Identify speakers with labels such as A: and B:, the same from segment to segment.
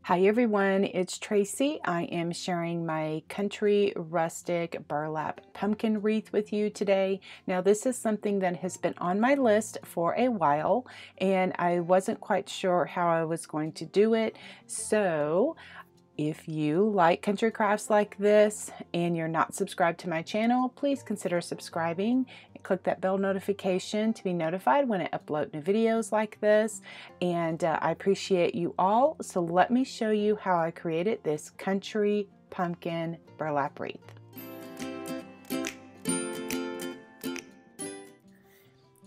A: Hi everyone, it's Tracy. I am sharing my country rustic burlap pumpkin wreath with you today. Now this is something that has been on my list for a while and I wasn't quite sure how I was going to do it. So if you like country crafts like this and you're not subscribed to my channel, please consider subscribing and click that bell notification to be notified when I upload new videos like this. And I appreciate you all. So let me show you how I created this country pumpkin burlap wreath.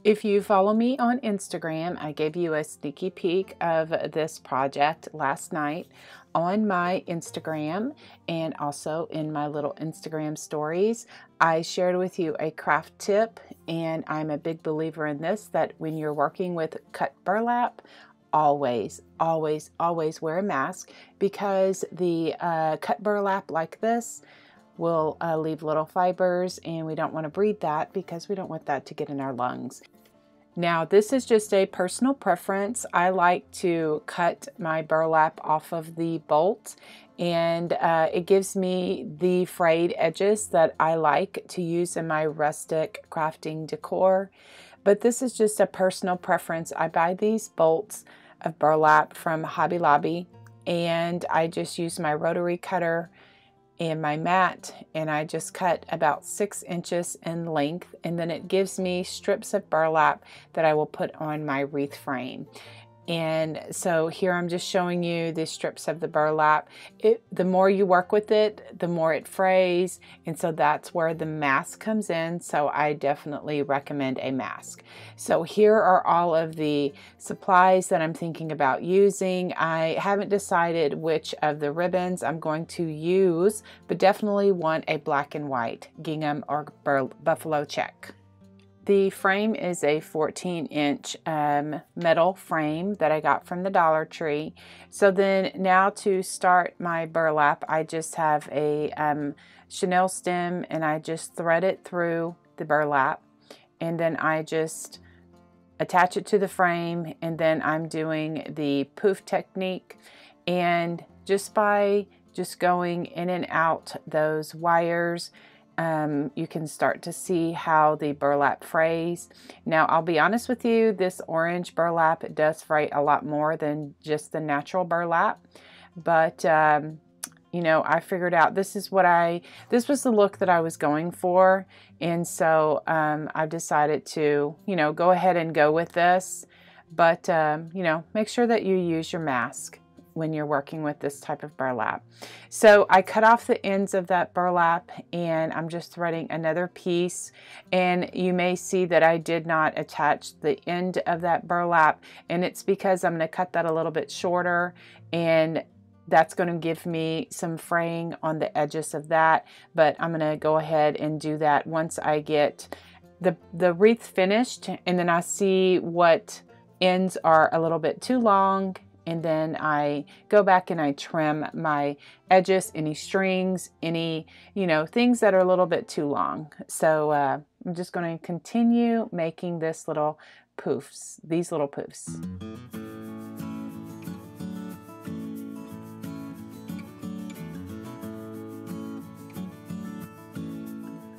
A: If you follow me on Instagram, I gave you a sneaky peek of this project last night on my Instagram and also in my little Instagram stories. I shared with you a craft tip, and I'm a big believer in this, that when you're working with cut burlap, always wear a mask, because the cut burlap like this will leave little fibers, and we don't want to breathe that because we don't want that to get in our lungs. Now this is just a personal preference. I like to cut my burlap off of the bolt, and it gives me the frayed edges that I like to use in my rustic crafting decor. But this is just a personal preference. I buy these bolts of burlap from Hobby Lobby, and I just use my rotary cutter and my mat, and I just cut about 6 inches in length, and then it gives me strips of burlap that I will put on my wreath frame. And so here I'm just showing you the strips of the burlap. The more you work with it, the more it frays, and so that's where the mask comes in. So I definitely recommend a mask. So here are all of the supplies that I'm thinking about using. I haven't decided which of the ribbons I'm going to use, but definitely want a black and white gingham or buffalo check. The frame is a 14-inch metal frame that I got from the Dollar Tree. So then now to start my burlap, I just have a chenille stem, and I just thread it through the burlap, and then I just attach it to the frame, and then I'm doing the poof technique, and just by going in and out those wires, you can start to see how the burlap frays. Now I'll be honest with you, this orange burlap does fray a lot more than just the natural burlap, but you know, I figured out this was the look that I was going for, and so I've decided to, you know, go ahead and go with this, but you know, make sure that you use your mask when you're working with this type of burlap. So I cut off the ends of that burlap, and I'm just threading another piece, and you may see that I did not attach the end of that burlap, and it's because I'm going to cut that a little bit shorter, and that's going to give me some fraying on the edges of that, but I'm going to go ahead and do that once I get the wreath finished, and then I see what ends are a little bit too long, and then I go back and I trim my edges, any strings, any, you know, things that are a little bit too long. So I'm just going to continue making these little poofs.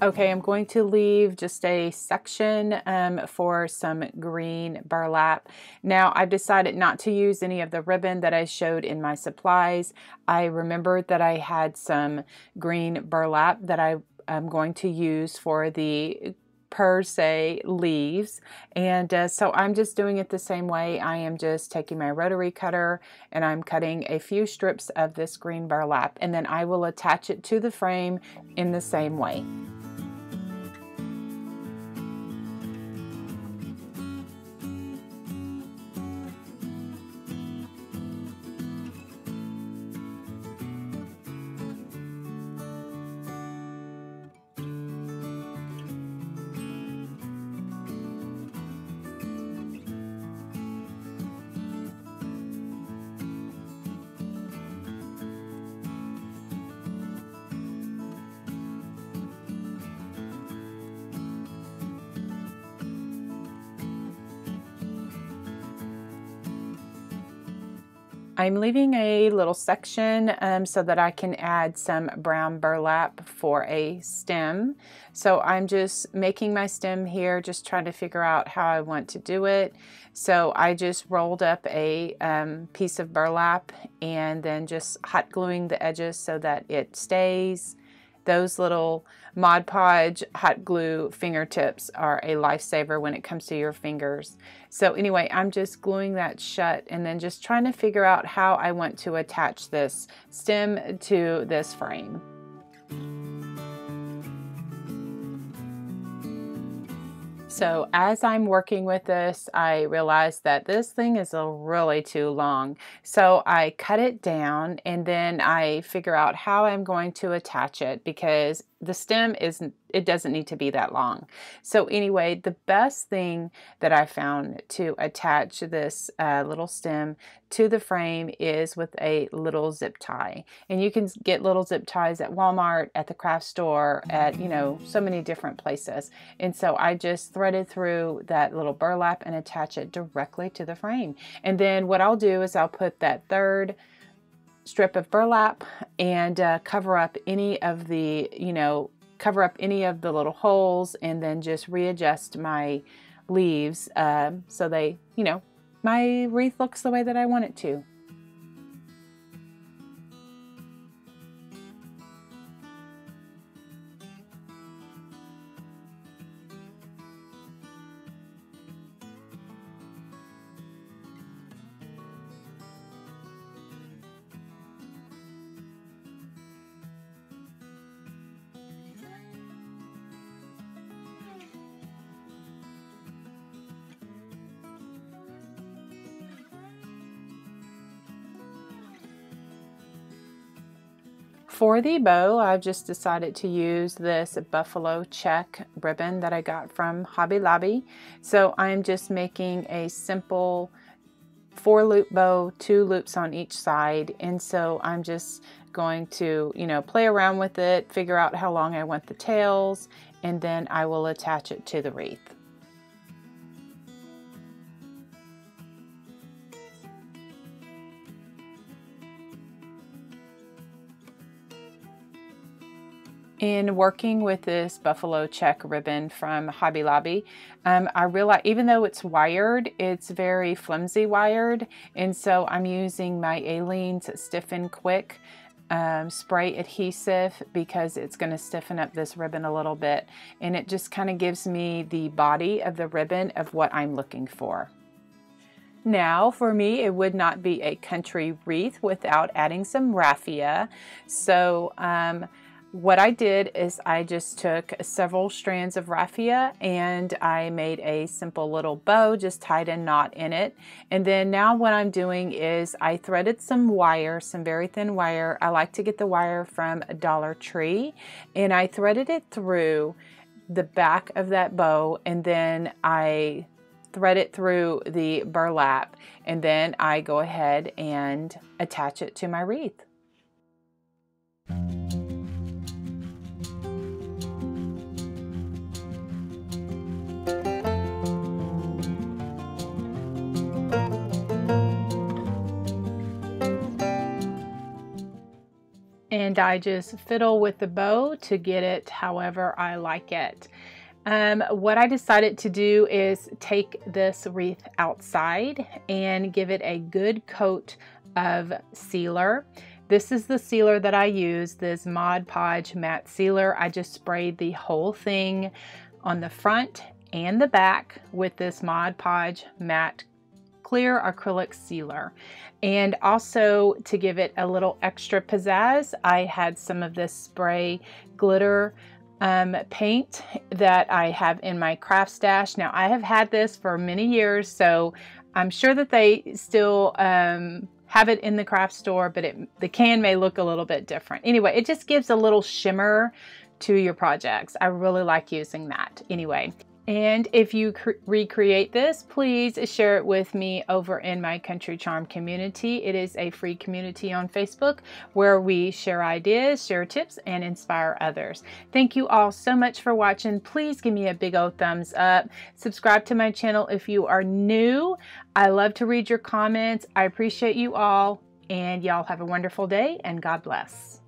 A: Okay, I'm going to leave just a section for some green burlap. Now, I've decided not to use any of the ribbon that I showed in my supplies. I remembered that I had some green burlap that I'm going to use for the per se leaves, and so I'm just doing it the same way. I am just taking my rotary cutter and I'm cutting a few strips of this green burlap, and then I will attach it to the frame in the same way. I'm leaving a little section so that I can add some brown burlap for a stem. So I'm just making my stem here, just trying to figure out how I want to do it. So I just rolled up a piece of burlap and then just hot gluing the edges so that it stays. Those little Mod Podge hot glue fingertips are a lifesaver when it comes to your fingers. So anyway, I'm just gluing that shut and then just trying to figure out how I want to attach this stem to this frame. So as I'm working with this, I realized that this thing is really too long. So I cut it down and then I figure out how I'm going to attach it because the stem it doesn't need to be that long. So anyway, the best thing that I found to attach this little stem to the frame is with a little zip tie. And you can get little zip ties at Walmart, at the craft store, at, you know, so many different places. And so I just threaded through that little burlap and attach it directly to the frame. And then what I'll do is I'll put that third strip of burlap and cover up any of the, cover up any of the little holes, and then just readjust my leaves so they, my wreath looks the way that I want it to. For the bow, I've just decided to use this buffalo check ribbon that I got from Hobby Lobby. So I'm just making a simple 4-loop bow, 2 loops on each side. And so I'm just going to, play around with it, figure out how long I want the tails, and then I will attach it to the wreath. In working with this buffalo check ribbon from Hobby Lobby, I realized even though it's wired, it's very flimsy wired, and so I'm using my Aleene's Stiffen Quick spray adhesive because it's going to stiffen up this ribbon a little bit, and it just kind of gives me the body of the ribbon of what I'm looking for. Now, for me, it would not be a country wreath without adding some raffia. So what I did is I just took several strands of raffia and I made a simple little bow, just tied a knot in it. And then now what I'm doing is I threaded some wire, some very thin wire. I like to get the wire from Dollar Tree, and I threaded it through the back of that bow, and then I thread it through the burlap, and then I go ahead and attach it to my wreath. And I just fiddle with the bow to get it however I like it. What I decided to do is take this wreath outside and give it a good coat of sealer. This is the sealer that I use, this Mod Podge matte sealer. I just sprayed the whole thing on the front and the back with this Mod Podge matte clear acrylic sealer. And also, to give it a little extra pizzazz, I had some of this spray glitter paint that I have in my craft stash. Now, I have had this for many years, so I'm sure that they still have it in the craft store, but the can may look a little bit different. Anyway, it just gives a little shimmer to your projects. I really like using that. Anyway, and if you recreate this, please share it with me over in my Country Charm community. It is a free community on Facebook where we share ideas, share tips, and inspire others. Thank you all so much for watching. Please give me a big old thumbs up. Subscribe to my channel if you are new. I love to read your comments. I appreciate you all. And y'all have a wonderful day, and God bless.